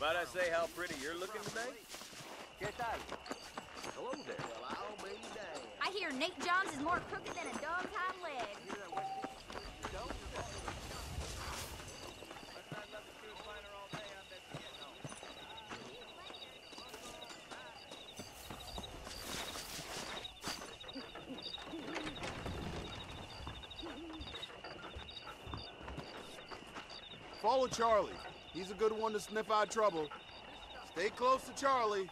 Might I say how pretty you're looking today? ¿Qué tal? Hello there. Well, I'll be damned. I hear Nate Johns is more crooked than a dog's hind leg. Follow Charlie. He's a good one to sniff out trouble. Stay close to Charlie.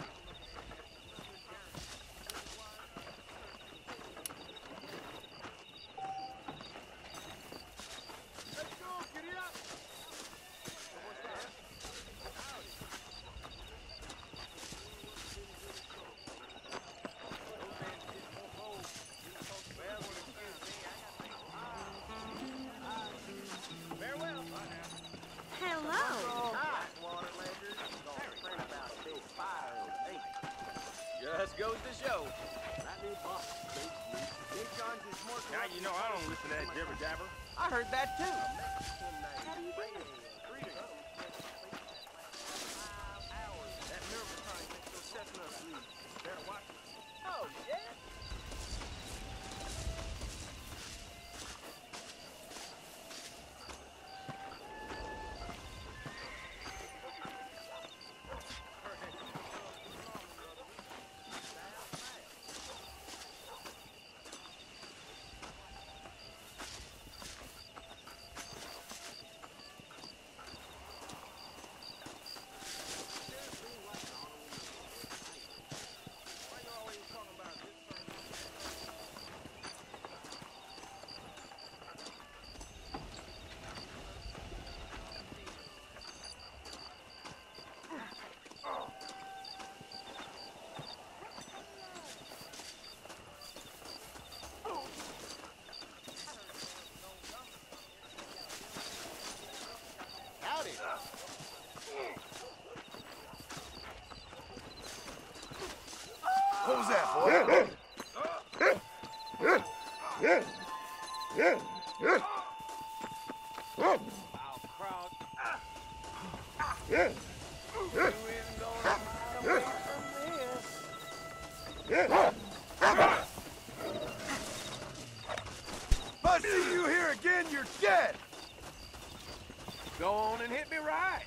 Just goes to show. Now you know I don't listen to that jibber jabber. I heard that too. That miracle time makes those chestnuts leave. Better watch it. Oh, yeah? What was that, boy? I'll crowd. You ain't gonna come away from this. If I see you here again, you're dead. Go on and hit me right.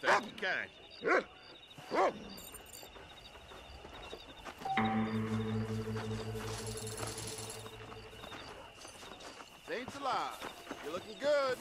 Thank you kind. Saints alive. You're looking good.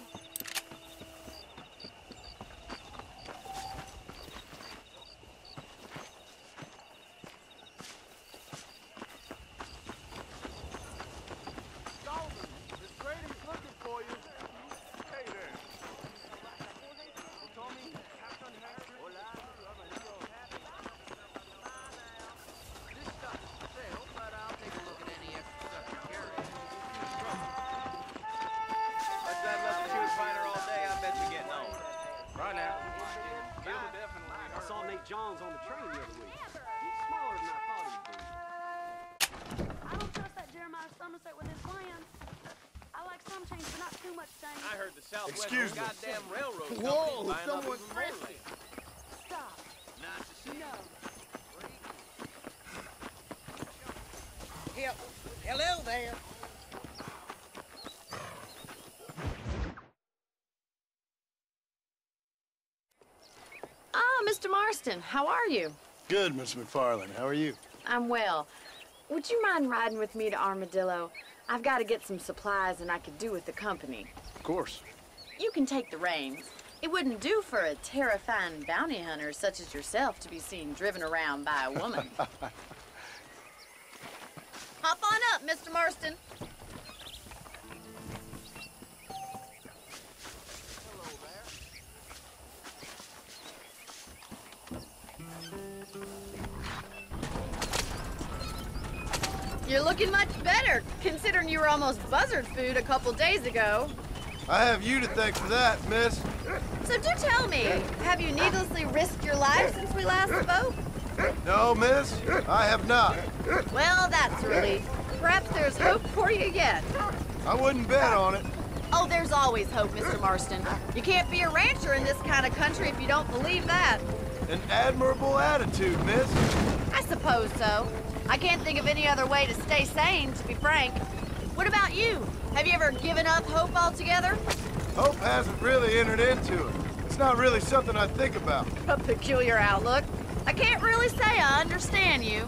John's on the train the other week. He's smaller than I thought he'd be. I don't trust that Jeremiah Somerset with his plans. I like some change, but not too much change. I heard the Southwest Excuse me. goddamn railroad company Whoa, buying up someone's even more crazy. land. Stop. Not to see. No. Hello there. Ah, Mr. Marston, how are you? Good, Miss McFarland. How are you? I'm well. Would you mind riding with me to Armadillo? I've got to get some supplies and I could do with the company. Of course. You can take the reins. It wouldn't do for a terrifying bounty hunter such as yourself to be seen driven around by a woman. Hop on up, Mr. Marston. You're looking much better, considering you were almost buzzard food a couple days ago. I have you to thank for that, miss. So do tell me, have you needlessly risked your life since we last spoke? No, miss, I have not. Well, that's a relief. Perhaps there's hope for you yet. I wouldn't bet on it. Oh, there's always hope, Mr. Marston. You can't be a rancher in this kind of country if you don't believe that. An admirable attitude, miss. I suppose so. I can't think of any other way to stay sane, to be frank. What about you? Have you ever given up hope altogether? Hope hasn't really entered into it. It's not really something I think about. A peculiar outlook. I can't really say I understand you.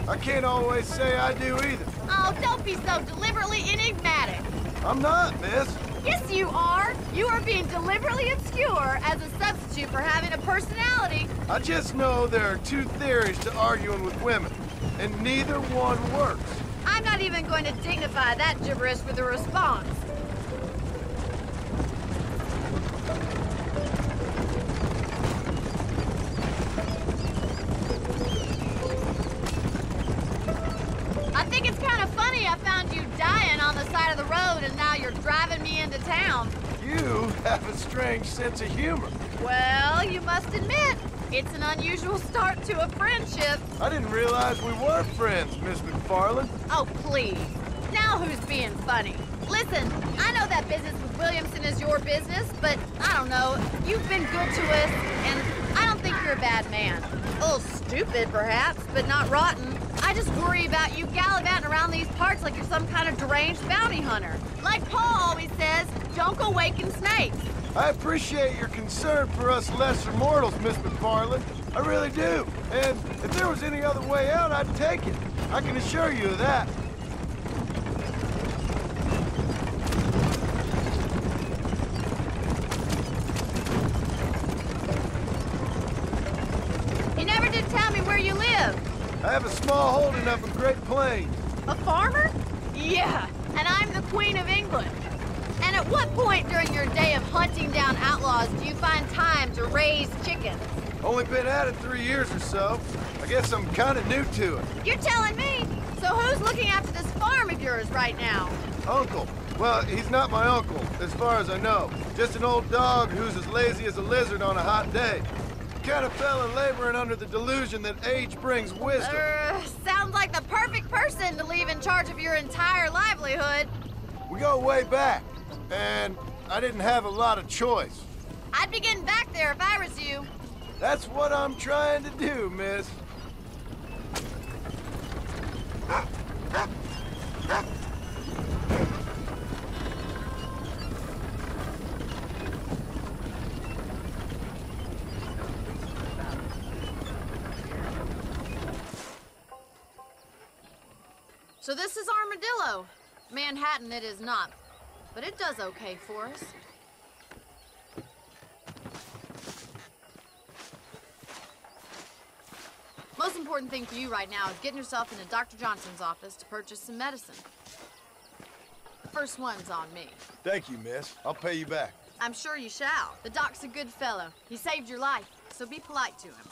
I can't always say I do either. Oh, don't be so deliberately enigmatic. I'm not, miss. Yes, you are. You are being deliberately obscure as a substitute for having a personality. I just know there are two theories to arguing with women, and neither one works. I'm not even going to dignify that gibberish with a response. I think it's kind of funny I found you dying on the side of the road and now you're driving me into town. You have a strange sense of humor. Well, you must admit, it's an unusual start to a friendship. I didn't realize we were friends, Miss McFarland. Oh, please. Now who's being funny? Listen, I know that business with Williamson is your business, but I don't know. You've been good to us, and I don't think you're a bad man. A little stupid, perhaps, but not rotten. I just worry about you gallivanting around these parts like you're some kind of deranged bounty hunter. Like Paul always says, don't go waking snakes. I appreciate your concern for us lesser mortals, Miss McFarland. I really do. And if there was any other way out, I'd take it. I can assure you of that. You never did tell me where you live. I have a small holding up in Great Plains. A farmer? Yeah, and I'm the Queen of England. And at what point during your day of hunting down outlaws do you find time to raise chickens? Only been at it 3 years or so. I guess I'm kind of new to it. You're telling me? So who's looking after this farm of yours right now? Uncle. Well, he's not my uncle, as far as I know. Just an old dog who's as lazy as a lizard on a hot day. Kind of fella laboring under the delusion that age brings wisdom. Sounds like the perfect person to leave in charge of your entire livelihood. We go way back, and I didn't have a lot of choice. I'd be getting back there if I was you. That's what I'm trying to do, miss. So this is Armadillo. Manhattan it is not, but it does okay for us. Most important thing for you right now is getting yourself into Dr. Johnson's office to purchase some medicine. The first one's on me. Thank you, miss. I'll pay you back. I'm sure you shall. The doc's a good fellow. He saved your life, so be polite to him.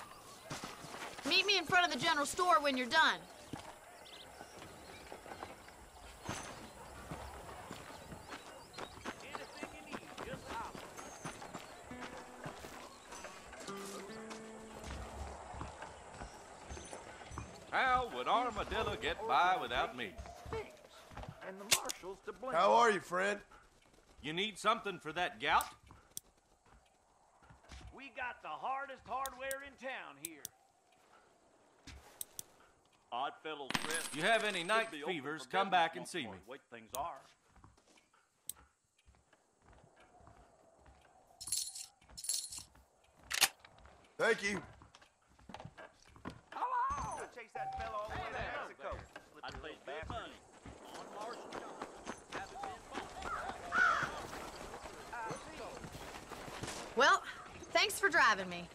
Meet me in front of the general store when you're done. How would Armadillo get by without me? And the marshal's to blame. How are you, friend? You need something for that gout? We got the hardest hardware in town here. Odd fellows dressed. If you have any night fevers, come back and see me. Wait, things are. Thank you. Hello! I chased that fellow all the way to Mexico. I'd pay good money on Marshall John. Haven't been bought. Well, Thanks for driving me.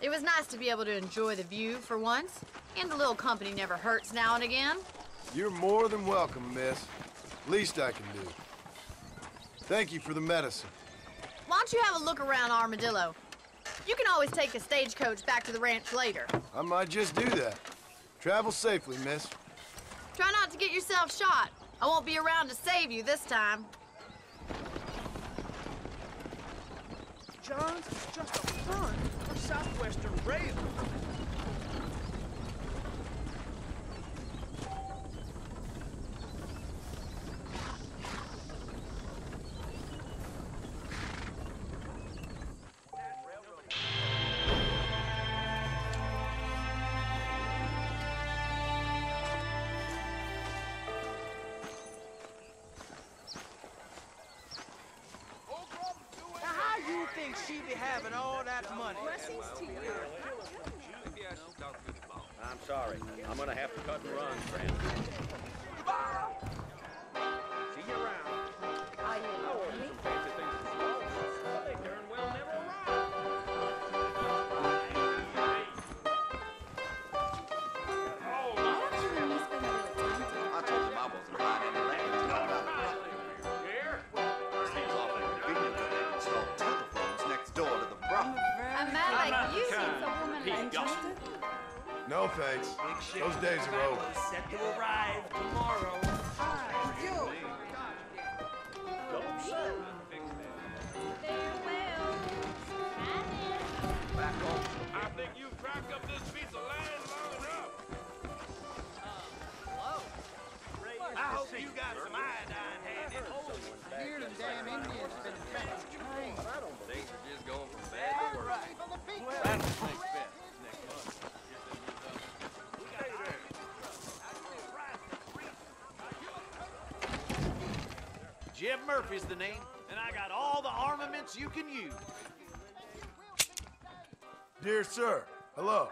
It was nice to be able to enjoy the view for once, and a little company never hurts now and again. You're more than welcome, miss. Least I can do. Thank you for the medicine. Why don't you have a look around Armadillo? You can always take a stagecoach back to the ranch later. I might just do that. Travel safely, miss. Try not to get yourself shot. I won't be around to save you this time. John's is just a front for Southwestern Rail. She be having all that money. Blessings to you. I'm sorry. I'm gonna have to cut and run, friend. See you around. Are you lonely? Fancy things at the mall, but they darn well never arrive. Why don't you and me spend a little time together? I told him I wasn't buying any land until I got a problem. Seems awfully convenient that they install telephones next door to the brothel. A man like you seems a woman He interested. No thanks. Those days are over. Set to arrive tomorrow. I think you've cracked up this piece of land long enough. I hope you got some iodine handy. Here them damn Indians been a fast train. Things are just going from bad to worse. That's the next best. Next month. Jeb Murphy's the name, and I got all the armaments you can use. Dear sir, hello.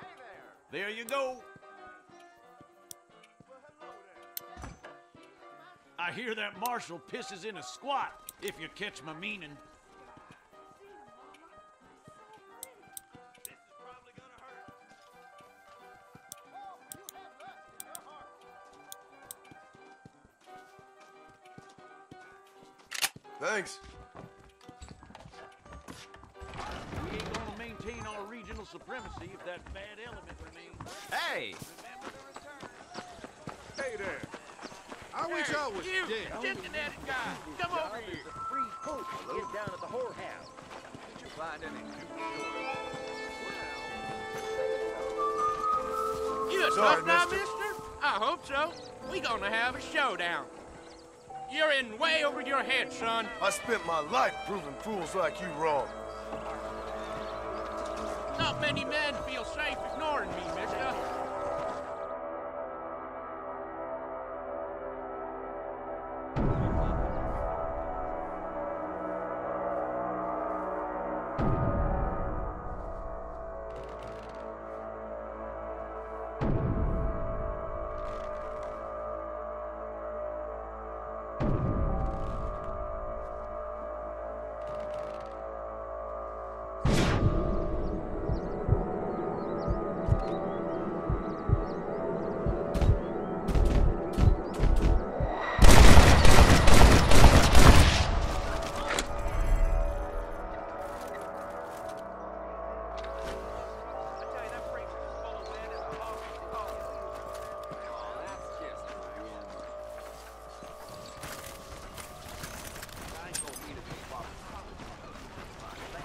There you go. I hear that marshal pisses in a squat, if you catch my meaning. Thanks. We ain't gonna maintain our regional supremacy if that bad element remains. Hey! Hey there. I wish I was You, dead. Cincinnati guy, come over here. Free poke is down at the whorehouse. Did you find any You a Sorry, tough now, mister. mister? I hope so. We gonna have a showdown. You're in way over your head, son. I spent my life proving fools like you wrong. Not many men feel safe ignoring me, mister.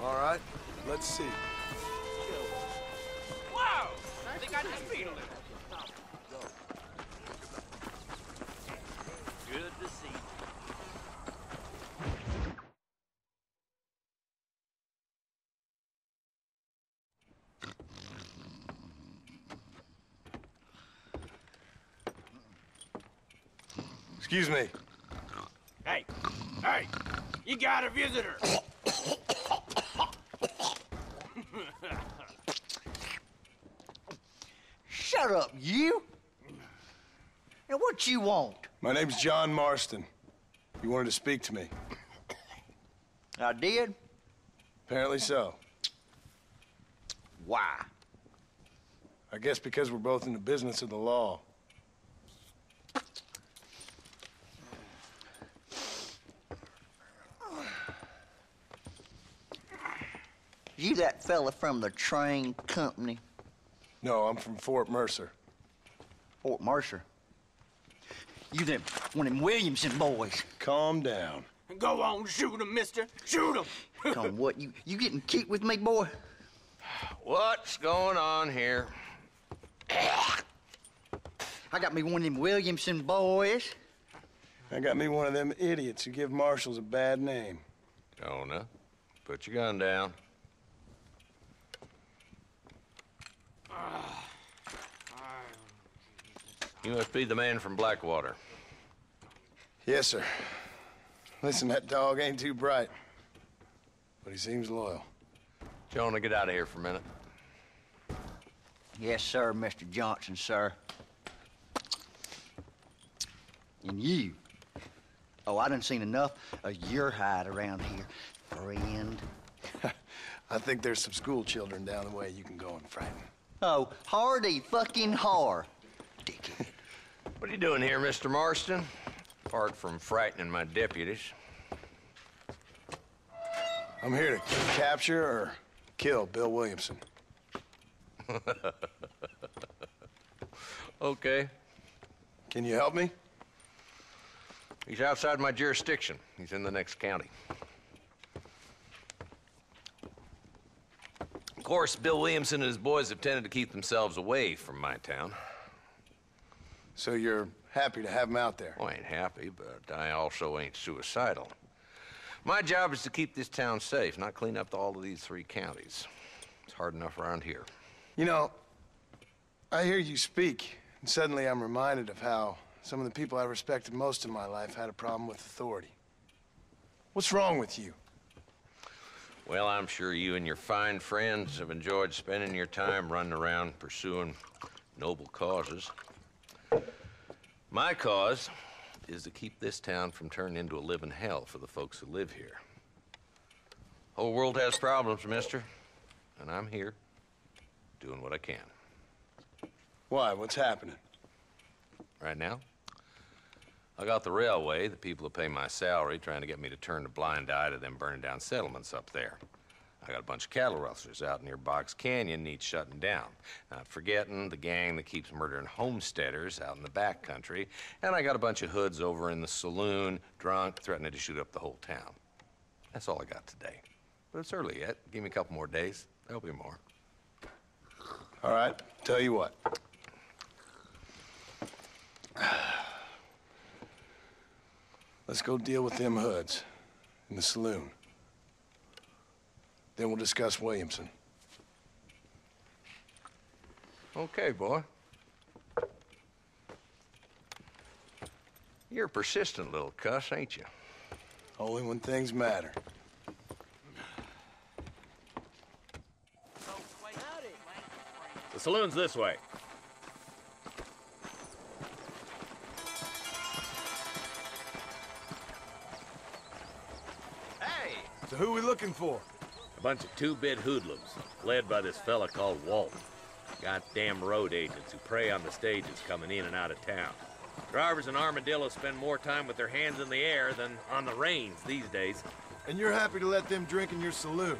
All right, let's see. Wow! I think I just beat a little. Good to see you. Excuse me. Hey, hey, you got a visitor. Shut up, you! Now, what you want? My name's John Marston. You wanted to speak to me. I did. Apparently so. Why? I guess because we're both in the business of the law. You that fella from the train company? No, I'm from Fort Mercer. Fort Mercer? You them, one of them Williamson boys. Calm down. Go on, shoot him, mister. Shoot him. Come on, what, you getting kicked with me, boy? What's going on here? I got me one of them Williamson boys. I got me one of them idiots who give marshals a bad name. Jonah, put your gun down. You must be the man from Blackwater. Yes, sir. Listen, that dog ain't too bright, but he seems loyal. Jonah, get out of here for a minute. Yes, sir, Mr. Johnson, sir. And you. Oh, I done seen enough of your hide around here, friend. I think there's some school children down the way you can go and frighten. Oh, hardy fucking har. Dickhead. What are you doing here, Mr. Marston? Apart from frightening my deputies. I'm here to capture or kill Bill Williamson. Okay. Can you help me? He's outside my jurisdiction. He's in the next county. Of course, Bill Williamson and his boys have tended to keep themselves away from my town. So you're happy to have him out there? Well, I ain't happy, but I also ain't suicidal. My job is to keep this town safe, not clean up all of these 3 counties. It's hard enough around here. You know, I hear you speak, and suddenly I'm reminded of how some of the people I respected most in my life had a problem with authority. What's wrong with you? Well, I'm sure you and your fine friends have enjoyed spending your time running around pursuing noble causes. My cause is to keep this town from turning into a living hell for the folks who live here. Whole world has problems, mister, and I'm here doing what I can. Why? What's happening? Right now, I got the railway, the people who pay my salary, trying to get me to turn a blind eye to them burning down settlements up there. I got a bunch of cattle rustlers out near Box Canyon needs shutting down. Not forgetting the gang that keeps murdering homesteaders out in the back country. And I got a bunch of hoods over in the saloon, drunk, threatening to shoot up the whole town. That's all I got today. But it's early yet. Give me a couple more days. There'll be more. All right, tell you what. Let's go deal with them hoods in the saloon. Then we'll discuss Williamson. Okay, boy. You're a persistent little cuss, ain't you? Only when things matter. The saloon's this way. Hey! So who are we looking for? A bunch of 2-bit hoodlums, led by this fella called Walton. Goddamn road agents who prey on the stages coming in and out of town. Drivers in Armadillo spend more time with their hands in the air than on the reins these days. And you're happy to let them drink in your saloon?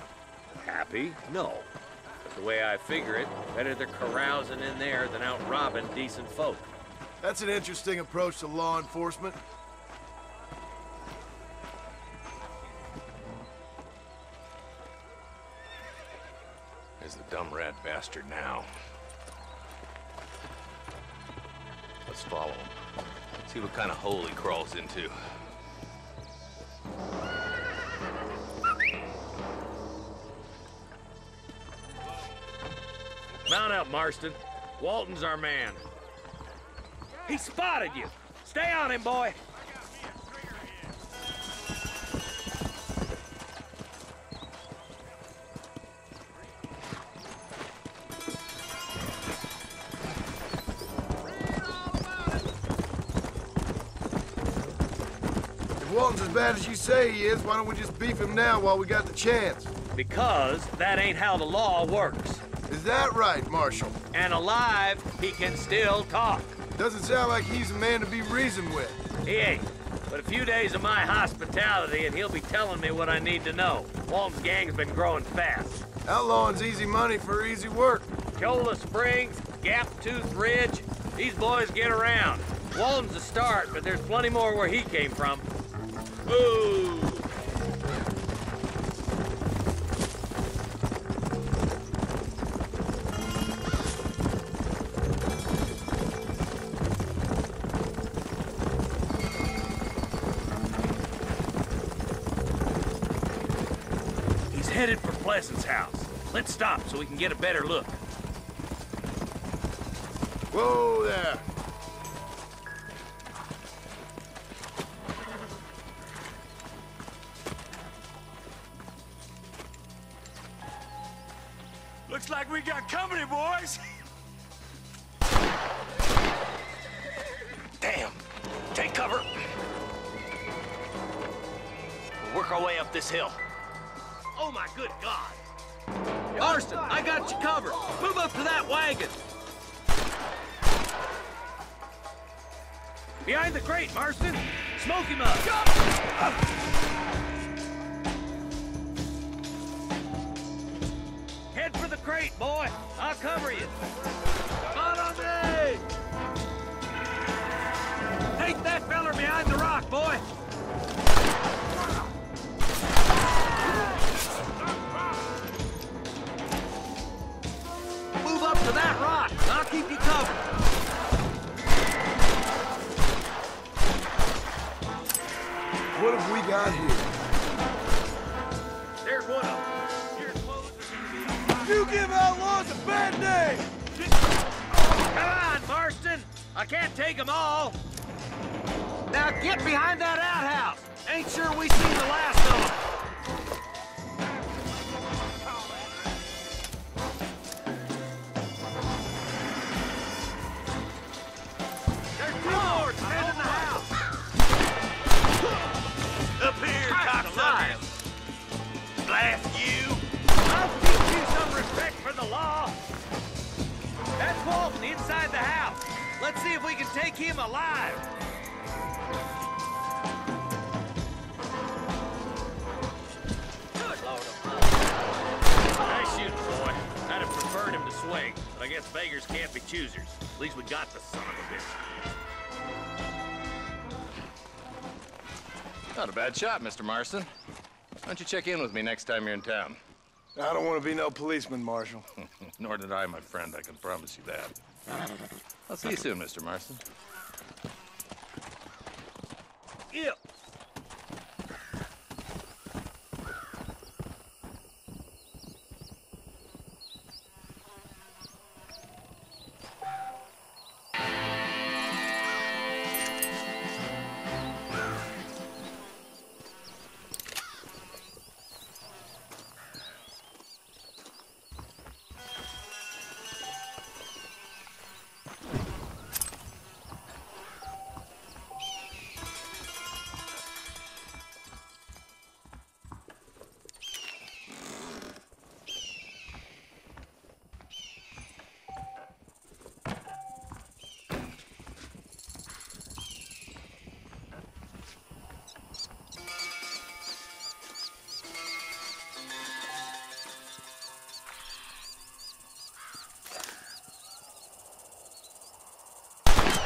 Happy? No. But the way I figure it, better they're carousing in there than out robbing decent folk. That's an interesting approach to law enforcement. There's the dumb rat bastard now. Let's follow him. See what kind of hole he crawls into. Mount up, Marston. Walton's our man. He spotted you. Stay on him, boy. If Walton's as bad as you say he is, why don't we just beef him now while we got the chance? Because that ain't how the law works. Is that right, Marshal? And alive, he can still talk. Doesn't sound like he's a man to be reasoned with. He ain't. But a few days of my hospitality and he'll be telling me what I need to know. Walton's gang's been growing fast. Outlawing's easy money for easy work. Cholla Springs, Gap Tooth Ridge, these boys get around. Walton's a start, but there's plenty more where he came from. Ooh! He's headed for Pleasant's house. Let's stop so we can get a better look. Whoa there. Looks like we got company, boys. Damn. Take cover. We'll work our way up this hill. Oh my good God! Marston, I got you covered. Move up to that wagon. Behind the crate, Marston. Smoke him up. Head for the crate, boy. I'll cover you. Come on me! Take that feller behind the rock, boy. Move up to that rock. I'll keep you covered. What have we got here? There's one of them. Your clothes are... You give outlaws a bad name! Come on, Marston. I can't take them all. Now get behind that outhouse. Ain't sure we seen the last of them. There's two more defending the house. Up here, cocksucker! Blast you! I'll teach you some respect for the law. That's Walton inside the house. Let's see if we can take him alive. Good Lord above. Nice shooting, boy. I'd have preferred him to swing, but I guess beggars can't be choosers. At least we got the son of a bitch. Not a bad shot, Mr. Marston. Why don't you check in with me next time you're in town? I don't want to be no policeman, Marshal. Nor did I, my friend. I can promise you that. I'll see you soon, Mr. Marston. Yeah.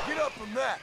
Get up from that!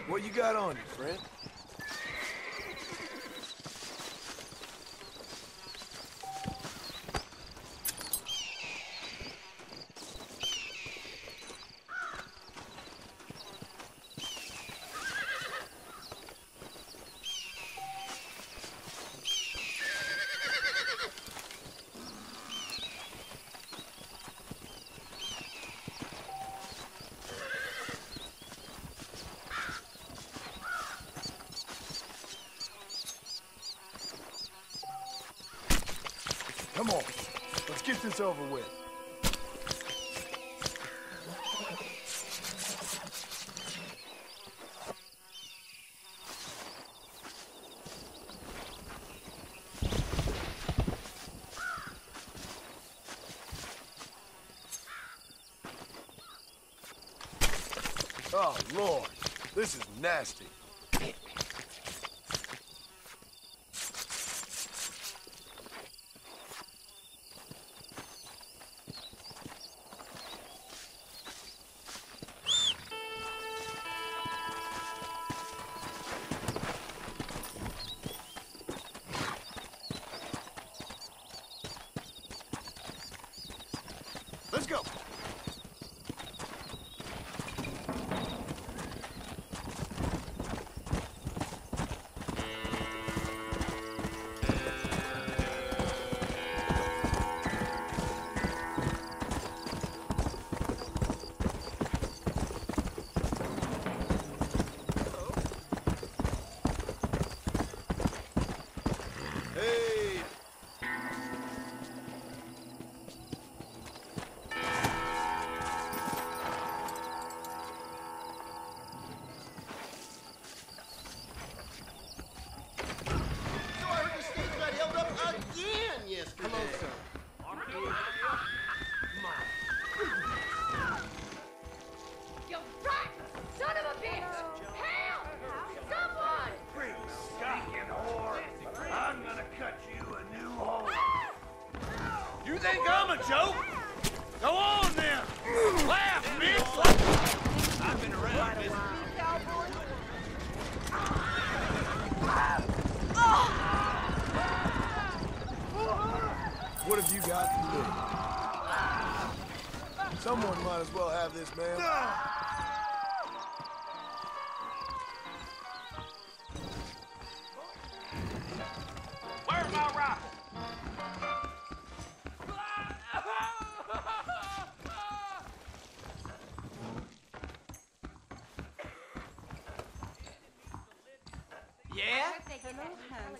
What you got on you, friend? Come on, let's get this over with. Oh, Lord, this is nasty. Let's go. Hey. You rat! Son of a bitch! Help! Someone! Stinking whore! I'm gonna cut you a new hole. You think I'm a joke? Go on then! Laugh, bitch! I've been around this. What have you got to do? Someone might as well have this, man. Where's my rifle? Yeah? Loquacious ain't friend.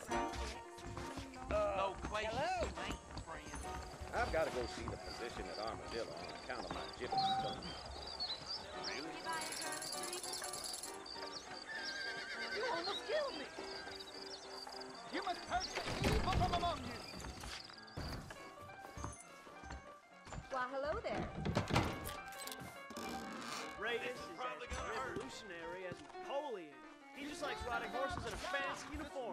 I've got to go see the physician at Armadillo on account of my gypsy tongue. Really? You almost killed me! You must hurt the evil from among you! Why, hello there. Ray is as revolutionary as Napoleon. He just likes riding horses in a fancy uniform